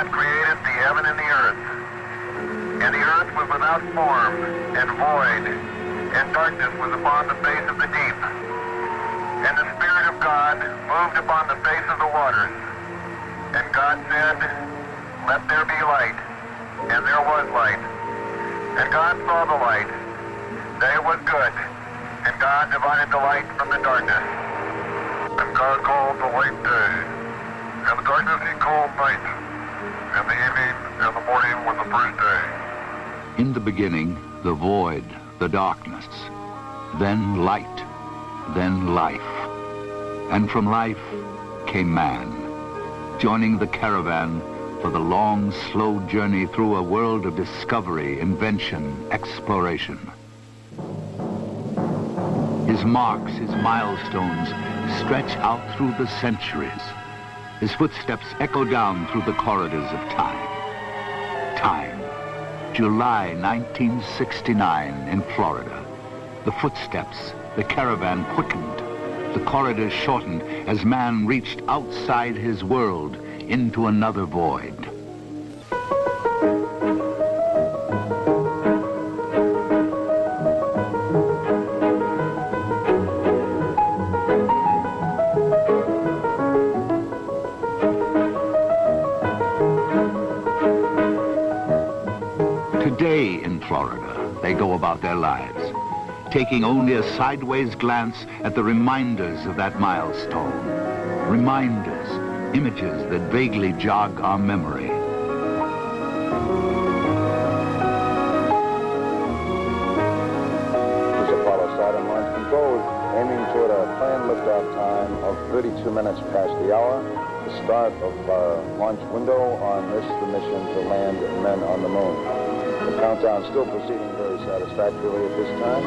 God created the heaven and the earth. And the earth was without form and void, and darkness was upon the face of the deep. And the Spirit of God moved upon the face of the waters. And God said, "Let there be light." And there was light. And God saw the light, that it was good. And God divided the light from the darkness. And God called the light day, and the darkness he called night. And the evening and the morning was the first day. In the beginning, the void, the darkness, then light, then life. And from life came man, joining the caravan for the long, slow journey through a world of discovery, invention, exploration. His marks, his milestones, stretch out through the centuries. His footsteps echo down through the corridors of time. Time. July 1969 in Florida. The footsteps, the caravan quickened. The corridors shortened as man reached outside his world into another void. Today in Florida, they go about their lives, taking only a sideways glance at the reminders of that milestone. Reminders, images that vaguely jog our memory. This is Apollo Saturn Launch Control, aiming toward a planned liftoff time of 32 minutes past the hour. The start of our launch window on this, the mission to land men on the moon. The countdown still proceeding very satisfactorily at this time.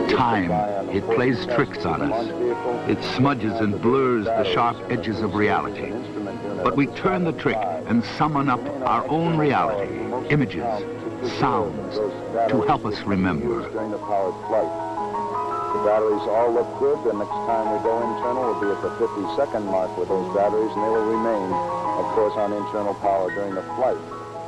Time, it plays tricks on us. It smudges and blurs the sharp edges of reality. But we turn the trick and summon up our own reality, images, sounds, to help us remember. During the powered flight. The batteries all look good. The next time we go internal will be at the 50-second mark with those batteries, and they will remain, of course, on internal power during the flight.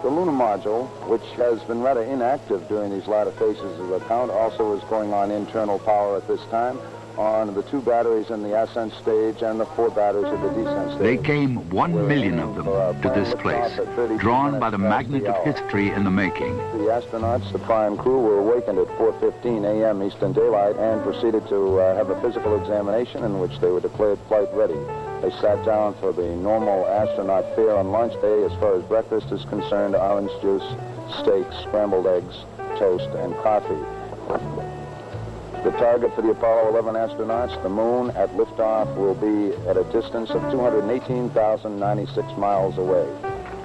The lunar module, which has been rather inactive during these latter phases of the count, also is going on internal power at this time on the 2 batteries in the ascent stage and the 4 batteries at the descent stage. They came 1 million of them to this place, drawn by the magnet of history in the making. The astronauts, the prime crew, were awakened at 4:15 a.m. Eastern Daylight and proceeded to have a physical examination in which they were declared flight ready. They sat down for the normal astronaut fare on launch day. As far as breakfast is concerned, orange juice, steak, scrambled eggs, toast, and coffee. The target for the Apollo 11 astronauts, the moon, at liftoff will be at a distance of 218,096 miles away.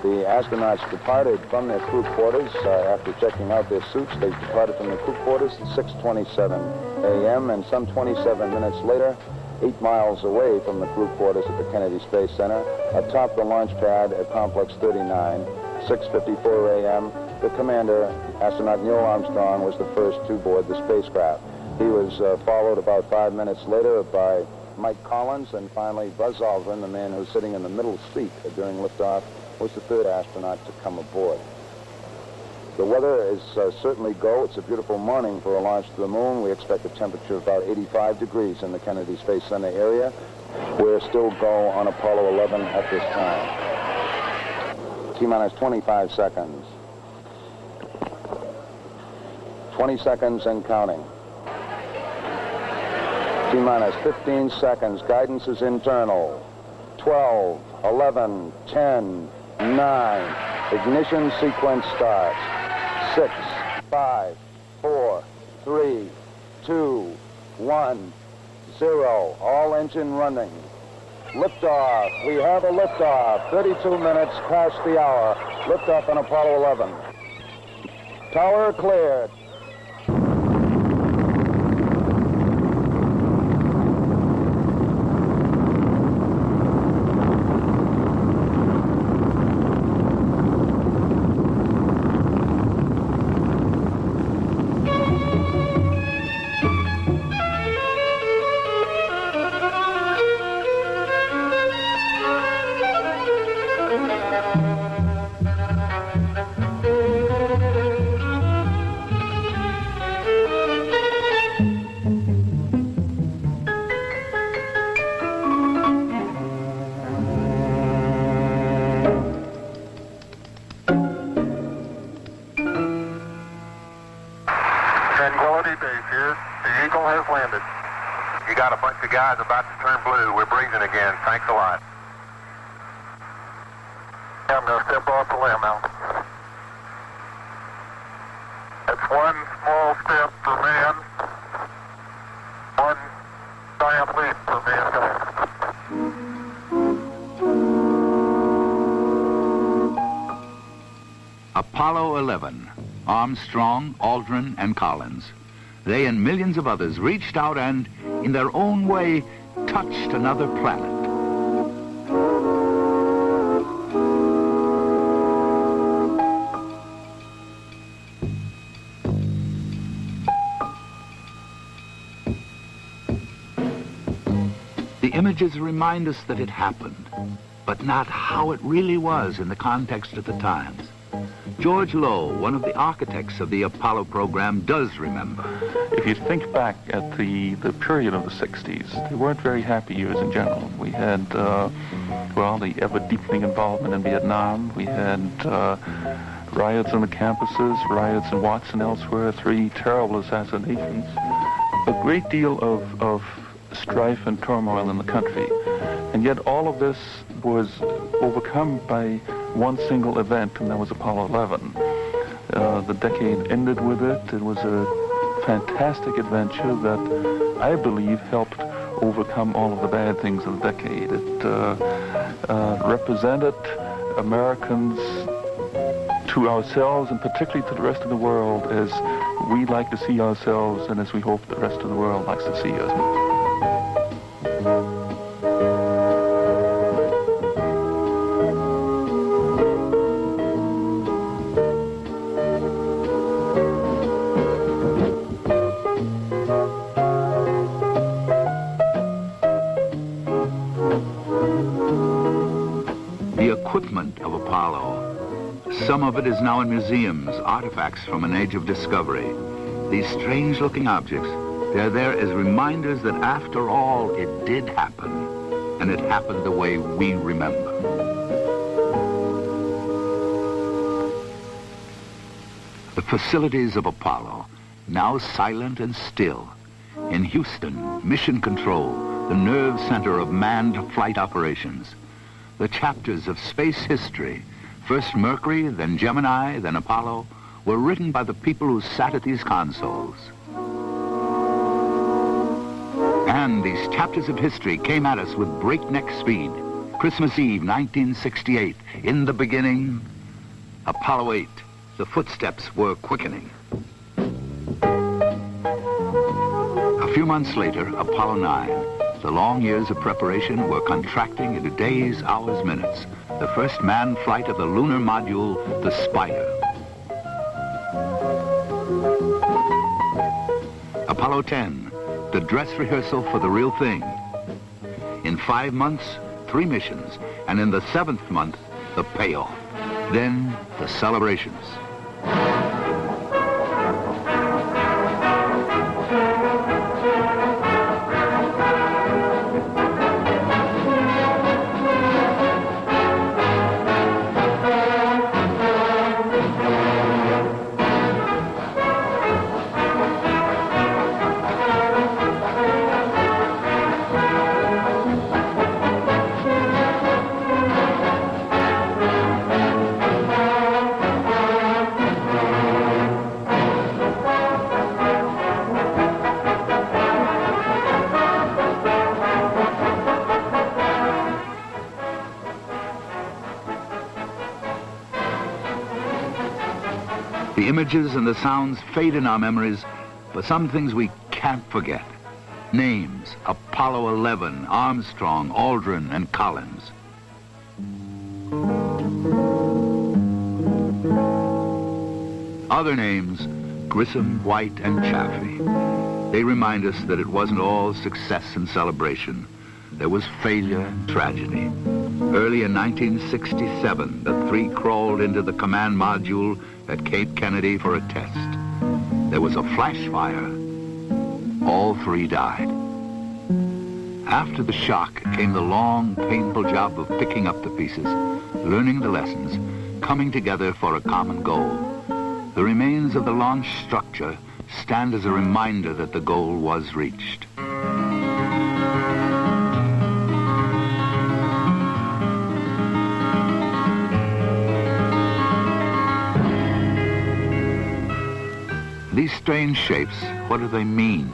The astronauts departed from their crew quarters after checking out their suits. They departed from their crew quarters at 6:27 a.m. and some 27 minutes later, 8 miles away from the crew quarters at the Kennedy Space Center, atop the launch pad at Complex 39, 6:54 a.m., the commander, astronaut Neil Armstrong, was the first to board the spacecraft. He was followed about 5 minutes later by Mike Collins, and finally Buzz Aldrin, the man who's sitting in the middle seat during liftoff, was the 3rd astronaut to come aboard. The weather is certainly go. It's a beautiful morning for a launch to the moon. We expect a temperature of about 85 degrees in the Kennedy Space Center area. We're still go on Apollo 11 at this time. T-minus 25 seconds. 20 seconds and counting. T-minus 15 seconds. Guidance is internal. 12, 11, 10, 9. Ignition sequence starts. 6, 5, 4, 3, 2, 1, 0. All engine running. Liftoff. We have a liftoff. 32 minutes past the hour. Liftoff on Apollo 11. Tower cleared. here. The Eagle has landed. You got a bunch of guys about to turn blue. We're breathing again. Thanks a lot. I'm going to step off the limb now. That's one small step for man, one giant leap for mankind. Apollo 11, Armstrong, Aldrin, and Collins. They and millions of others reached out and, in their own way, touched another planet. The images remind us that it happened, but not how it really was in the context of the times. George Low, one of the architects of the Apollo program, does remember. If you think back at the period of the 60s, they weren't very happy years in general. We had, well, the ever-deepening involvement in Vietnam. We had riots on the campuses, riots in Watts and elsewhere, 3 terrible assassinations. A great deal of strife and turmoil in the country. And yet all of this was overcome by one single event, and that was Apollo 11. The decade ended with it. It was a fantastic adventure that I believe helped overcome all of the bad things of the decade. It represented Americans to ourselves, and particularly to the rest of the world, as we like to see ourselves and as we hope the rest of the world likes to see us. The equipment of Apollo, some of it is now in museums, artifacts from an age of discovery. These strange-looking objects, they're there as reminders that after all, it did happen, and it happened the way we remember. The facilities of Apollo, now silent and still. In Houston, Mission Control, the nerve center of manned flight operations. The chapters of space history, first Mercury, then Gemini, then Apollo, were written by the people who sat at these consoles. And these chapters of history came at us with breakneck speed. Christmas Eve, 1968, in the beginning, Apollo 8, the footsteps were quickening. A few months later, Apollo 9. The long years of preparation were contracting into days, hours, minutes. The first manned flight of the lunar module, the Spider. Apollo 10, the dress rehearsal for the real thing. In 5 months, 3 missions, and in the 7th month, the payoff. Then, the celebrations. The images and the sounds fade in our memories, but some things we can't forget. Names: Apollo 11, Armstrong, Aldrin, and Collins. Other names: Grissom, White, and Chaffee. They remind us that it wasn't all success and celebration. There was failure and tragedy. Early in 1967, the 3 crawled into the command module at Cape Kennedy for a test. There was a flash fire. All 3 died. After the shock came the long, painful job of picking up the pieces, learning the lessons, coming together for a common goal. The remains of the launch structure stand as a reminder that the goal was reached. These strange shapes, what do they mean?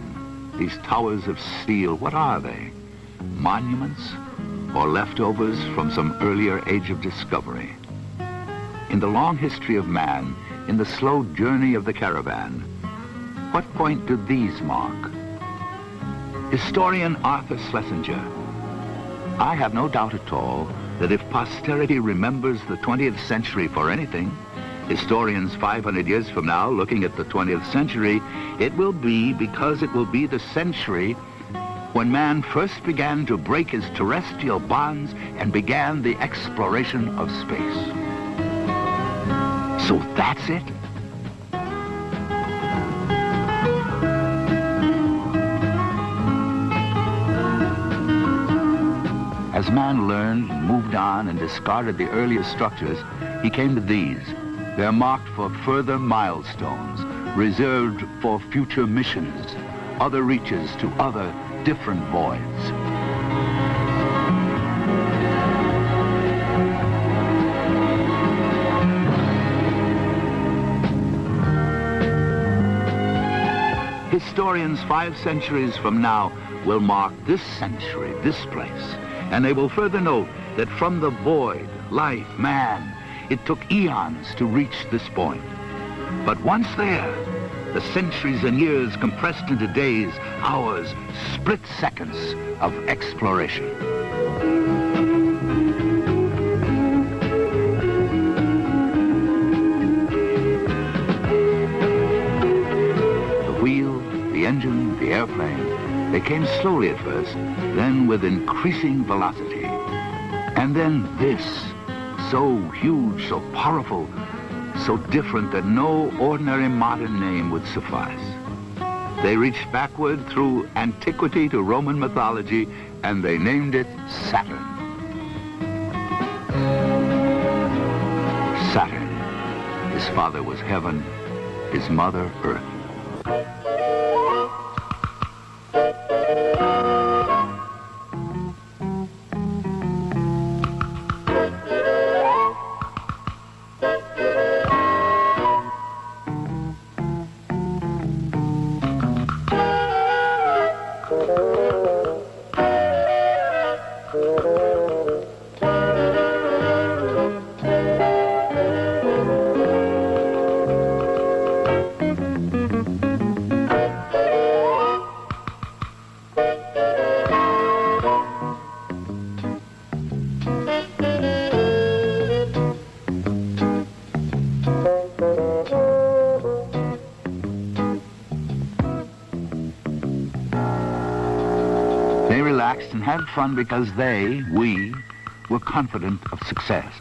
These towers of steel, what are they? Monuments or leftovers from some earlier age of discovery? In the long history of man, in the slow journey of the caravan, what point do these mark? Historian Arthur Schlesinger, I have no doubt at all that if posterity remembers the 20th century for anything, historians 500 years from now looking at the 20th century, it will be because it will be the century when man first began to break his terrestrial bonds and began the exploration of space. So that's it? As man learned, moved on, and discarded the earlier structures, he came to these. They're marked for further milestones, reserved for future missions, other reaches to other different voids. Historians 5 centuries from now will mark this century, this place, and they will further note that from the void, life, man, it took eons to reach this point. But once there, the centuries and years compressed into days, hours, split seconds of exploration. The wheel, the engine, the airplane, they came slowly at first, then with increasing velocity. And then this, so huge, so powerful, so different that no ordinary modern name would suffice. They reached backward through antiquity to Roman mythology, and they named it Saturn. Saturn. His father was heaven, his mother earth. And had fun because we, were confident of success.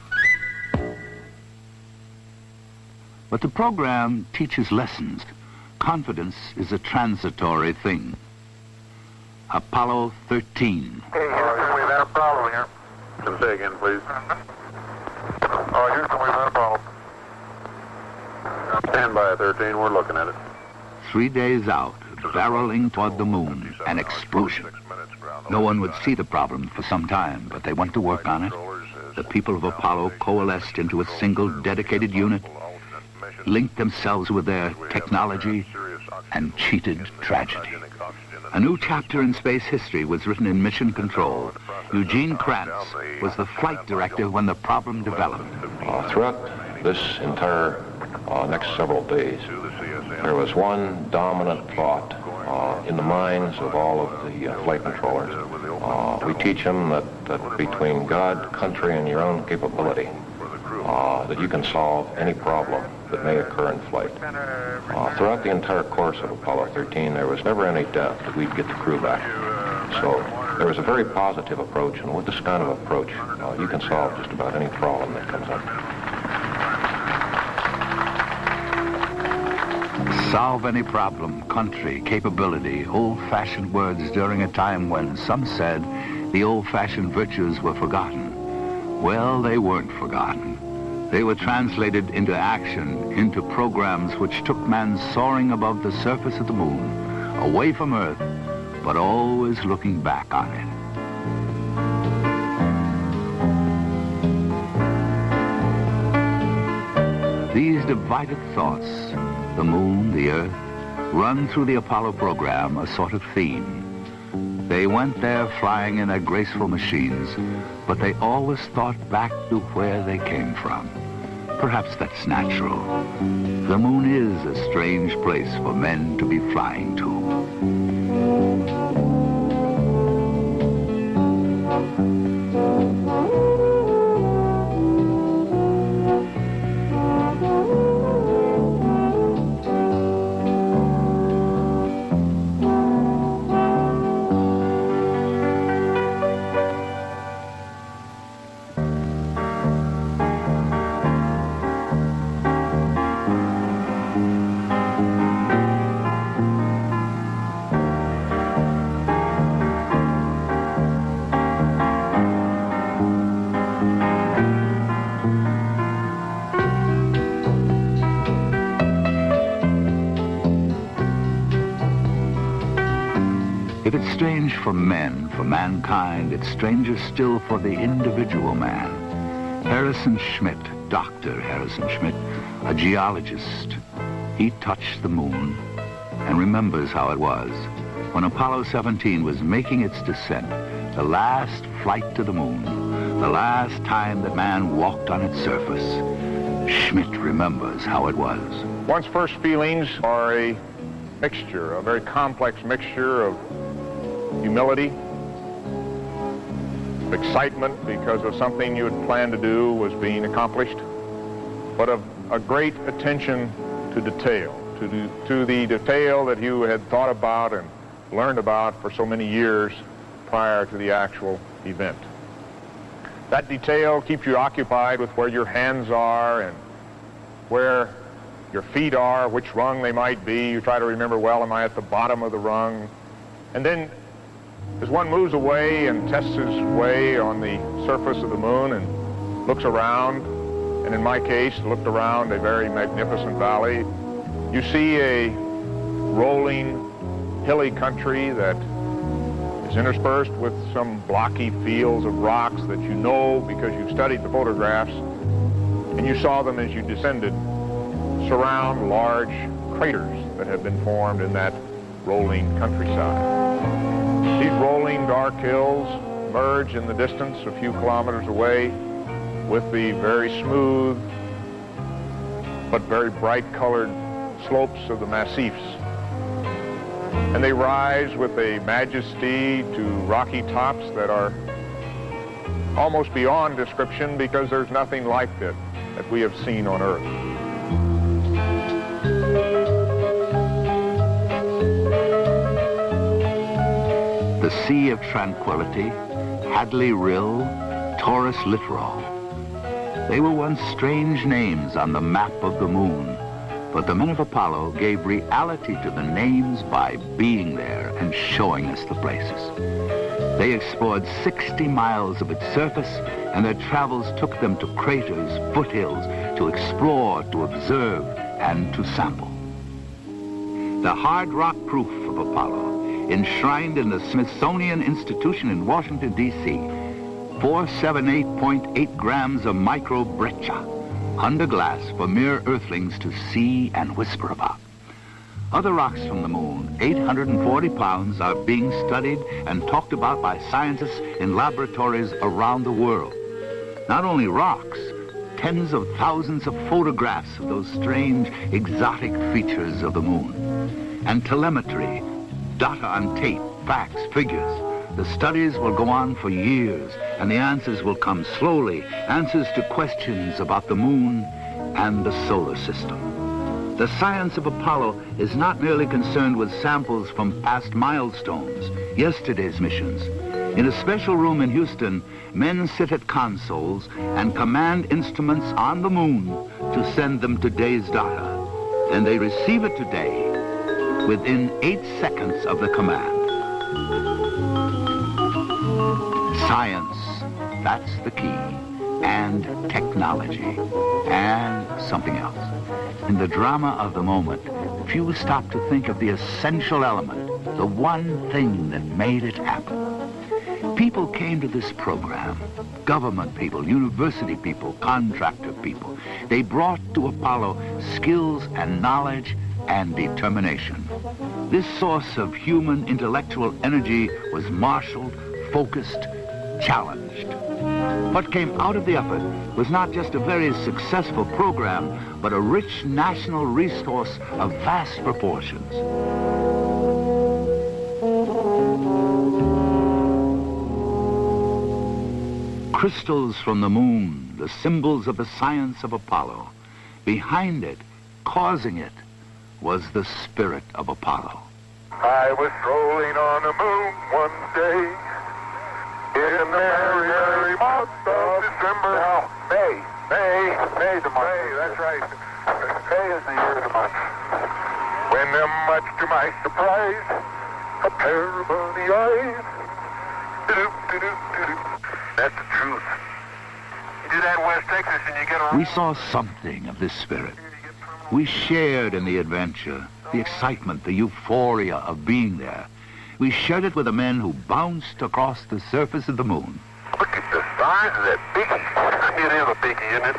But the program teaches lessons. Confidence is a transitory thing. Apollo 13. Hey, Houston, we've had a problem here. Can say again, please. Oh, Houston, we've had a problem. Stand by, 13. We're looking at it. 3 days out, barreling toward the moon, an explosion. No one would see the problem for some time, but they went to work on it. The people of Apollo coalesced into a single dedicated unit, linked themselves with their technology, and cheated tragedy. A new chapter in space history was written in Mission Control. Eugene Kranz was the flight director when the problem developed. Throughout this entire next several days, there was one dominant thought in the minds of all of the flight controllers. We teach them that between God, country, and your own capability, that you can solve any problem that may occur in flight. Throughout the entire course of Apollo 13, there was never any doubt that we'd get the crew back. So there was a very positive approach, and with this kind of approach, you can solve just about any problem that comes up. Solve any problem, country, capability, old-fashioned words during a time when some said the old-fashioned virtues were forgotten. Well, they weren't forgotten. They were translated into action, into programs which took man soaring above the surface of the moon, away from Earth, but always looking back on it. These divided thoughts, the moon, the Earth, run through the Apollo program a sort of theme. They went there flying in their graceful machines, but they always thought back to where they came from. Perhaps that's natural. The moon is a strange place for men to be flying to. If it's strange for men, for mankind, it's stranger still for the individual man. Harrison Schmitt, Dr. Harrison Schmitt, a geologist, he touched the moon and remembers how it was when Apollo 17 was making its descent, the last flight to the moon, the last time that man walked on its surface. Schmitt remembers how it was. One's first feelings are a mixture, a very complex mixture of humility, of excitement because of something you had planned to do was being accomplished, but of a great attention to detail, to the detail that you had thought about and learned about for so many years prior to the actual event. That detail keeps you occupied with where your hands are and where your feet are, which rung they might be. You try to remember, well, am I at the bottom of the rung? And then as one moves away and tests his way on the surface of the moon and looks around, and in my case, looked around a very magnificent valley, you see a rolling, hilly country that is interspersed with some blocky fields of rocks that you know because you've studied the photographs, and you saw them as you descended surround large craters that have been formed in that rolling countryside. These rolling dark hills merge in the distance a few kilometers away with the very smooth but very bright colored slopes of the massifs. And they rise with a majesty to rocky tops that are almost beyond description because there's nothing like it that we have seen on Earth. The Sea of Tranquility, Hadley Rill, Taurus Littoral. They were once strange names on the map of the moon, but the men of Apollo gave reality to the names by being there and showing us the places. They explored 60 miles of its surface, and their travels took them to craters, foothills, to explore, to observe, and to sample. The hard rock proof of Apollo, enshrined in the Smithsonian Institution in Washington, D.C., 478.8 grams of microbreccia, under glass for mere earthlings to see and whisper about. Other rocks from the moon, 840 pounds, are being studied and talked about by scientists in laboratories around the world. Not only rocks, tens of thousands of photographs of those strange, exotic features of the moon. And telemetry, data on tape, facts, figures. The studies will go on for years, and the answers will come slowly, answers to questions about the moon and the solar system. The science of Apollo is not merely concerned with samples from past milestones, yesterday's missions. In a special room in Houston, men sit at consoles and command instruments on the moon to send them today's data. And they receive it today within 8 seconds of the command. Science, that's the key. and technology, and something else. In the drama of the moment, few stop to think of the essential element, the one thing that made it happen. People came to this program, government people, university people, contractor people. They brought to Apollo skills and knowledge and determination. This source of human intellectual energy was marshaled, focused, challenged. What came out of the effort was not just a very successful program, but a rich national resource of vast proportions. Crystals from the moon, the symbols of the science of Apollo. Behind it, causing it, was the spirit of Apollo. I was strolling on the moon one day in the merry, merry month of December. No, May the month. May, that's right. May is the year of the month. When, much to my surprise, a pair of bunny eyes. That's the truth. You do that in West Texas and you get around. We saw something of this spirit. We shared in the adventure, the excitement, the euphoria of being there. We shared it with the men who bounced across the surface of the moon. Look at the size of that biggie. It is a biggie, isn't it?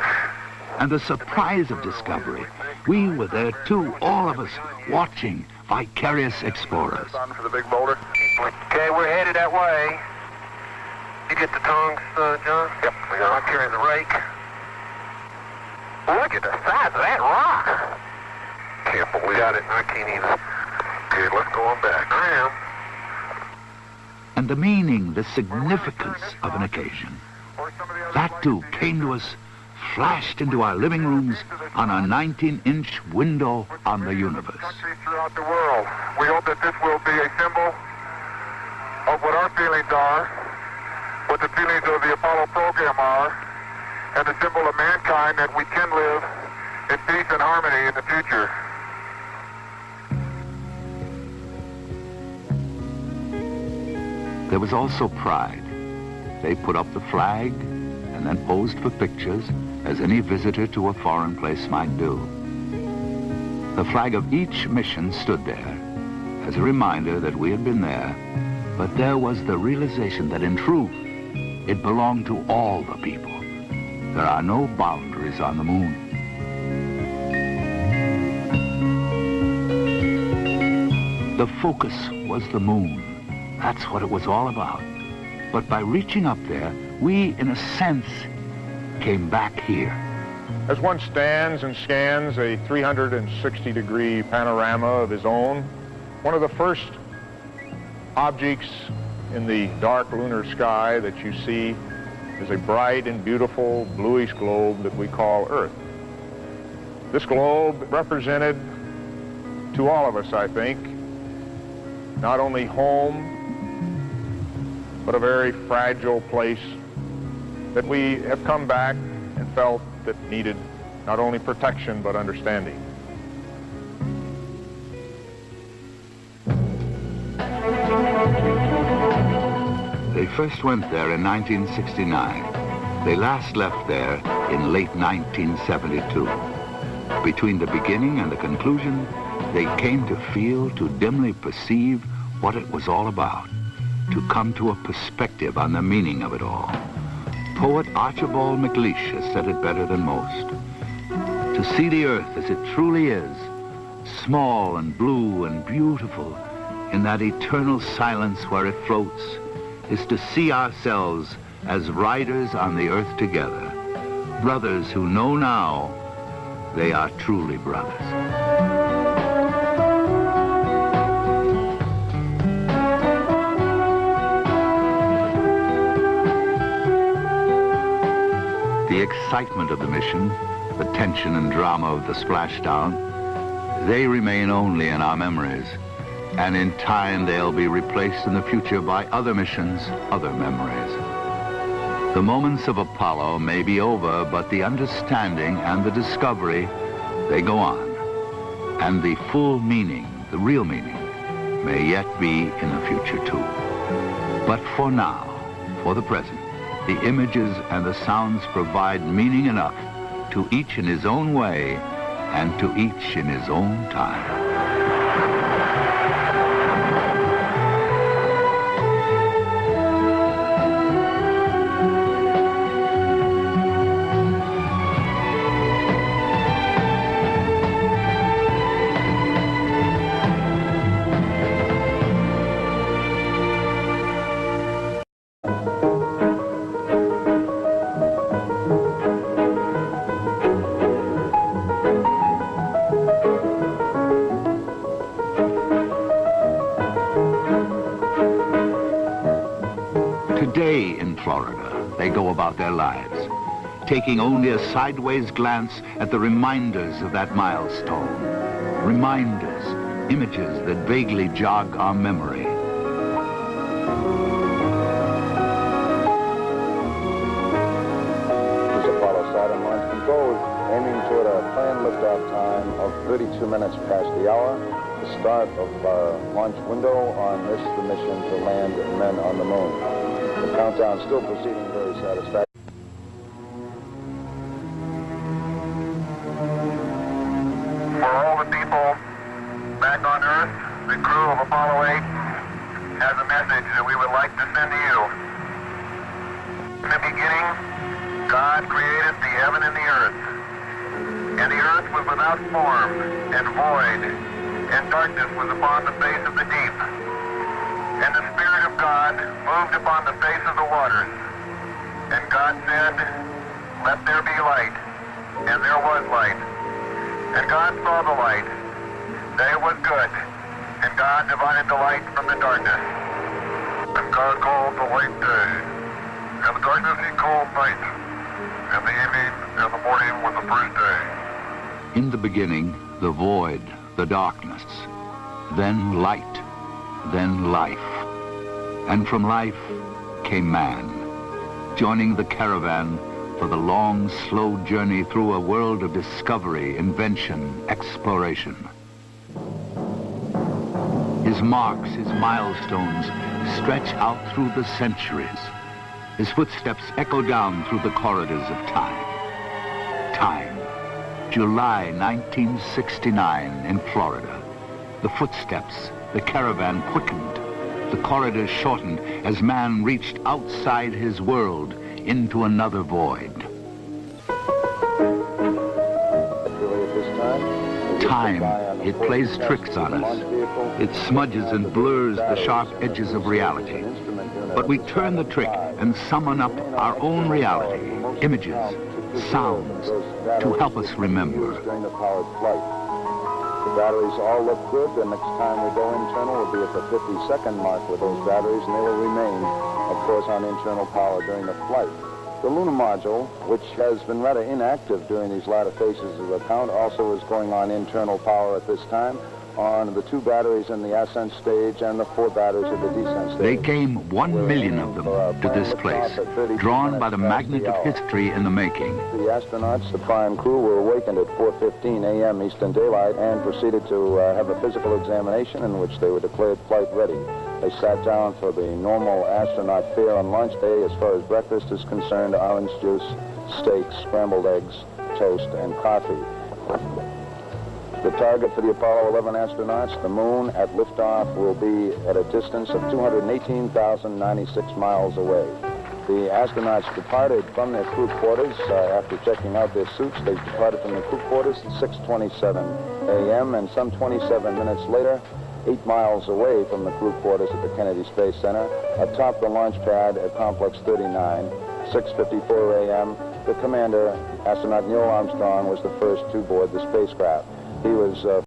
And the surprise of discovery. We were there too, all of us, watching, vicarious explorers. On for the big boulder. Okay, we're headed that way. You get the tongs, John? Yep, we got. I'll carry the rake. Look at the size of that rock. Can't believe it. I can't even. Okay, let's go on back. I am. And the meaning, the significance of an occasion. That too came to us, flashed into our living rooms on a 19-inch window on the universe. Countries throughout the world. We hope that this will be a symbol of what our feelings are, what the feelings of the Apollo program are, and a symbol of mankind that we can live in peace and harmony in the future. There was also pride. They put up the flag and then posed for pictures, as any visitor to a foreign place might do. The flag of each mission stood there as a reminder that we had been there, but there was the realization that in truth, it belonged to all the people. There are no boundaries on the moon. The focus was the moon. That's what it was all about. But by reaching up there, we, in a sense, came back here. As one stands and scans a 360-degree panorama of his own, one of the first objects in the dark lunar sky that you see is a bright and beautiful bluish globe that we call Earth. This globe represented to all of us, I think, not only home, but a very fragile place that we have come back and felt that needed not only protection but understanding. They first went there in 1969. They last left there in late 1972. Between the beginning and the conclusion, they came to feel, to dimly perceive what it was all about, to come to a perspective on the meaning of it all. Poet Archibald MacLeish has said it better than most. To see the earth as it truly is, small and blue and beautiful, in that eternal silence where it floats, is to see ourselves as riders on the earth together, brothers who know now they are truly brothers. The excitement of the mission, the tension and drama of the splashdown, they remain only in our memories. And in time, they'll be replaced in the future by other missions, other memories. The moments of Apollo may be over, but the understanding and the discovery, they go on. And the full meaning, the real meaning, may yet be in the future too. But for now, for the present, The images and the sounds provide meaning enough to each in his own way and to each in his own time. Today in Florida, they go about their lives, taking only a sideways glance at the reminders of that milestone. Reminders, images that vaguely jog our memory. This is Apollo Saturn launch control, aiming toward a planned liftoff time of 32 minutes past the hour, the start of our launch window on this, the mission to land men on the moon. The countdown still proceeding very satisfactory. For all the people back on Earth, the crew of Apollo 8 has a message that we would like to send to you. In the beginning, God created the heaven and the earth. And the earth was without form and void, and darkness was upon the face of the deep. And the Spirit of God moved upon the face of the waters. And God said, "Let there be light." And there was light. And God saw the light, that it was good. And God divided the light from the darkness. And God called the light day, and the darkness he called night. And the evening and the morning was the first day. In the beginning, the void, the darkness, then light, then life. And from life came man, joining the caravan for the long, slow journey through a world of discovery, invention, exploration. His marks, his milestones, stretch out through the centuries. His footsteps echo down through the corridors of time. Time, July 1969 in Florida. The footsteps, the caravan quickened. The corridors shortened as man reached outside his world into another void. Time, it plays tricks on us. It smudges and blurs the sharp edges of reality. But we turn the trick and summon up our own reality, images, sounds, to help us remember. The batteries all look good. The next time we go internal will be at the 50-second mark with those batteries, and they will remain, of course, on internal power during the flight. The lunar module, which has been rather inactive during these latter phases of the count, also is going on internal power at this time on the 2 batteries in the ascent stage and the 4 batteries at the descent stage. They came 1 million of them to this place, drawn by the magnet of history in the making. The astronauts, the prime crew, were awakened at 4:15 a.m. Eastern Daylight and proceeded to have a physical examination in which they were declared flight ready. They sat down for the normal astronaut fare on lunch day. As far as breakfast is concerned, orange juice, steaks, scrambled eggs, toast, and coffee. The target for the Apollo 11 astronauts, the moon, at liftoff will be at a distance of 218,096 miles away. The astronauts departed from their crew quarters after checking out their suits. They departed from the crew quarters at 6:27 a.m. and some 27 minutes later, 8 miles away from the crew quarters at the Kennedy Space Center, atop the launch pad at Complex 39, 6:54 a.m., the commander, astronaut Neil Armstrong, was the first to board the spacecraft. He was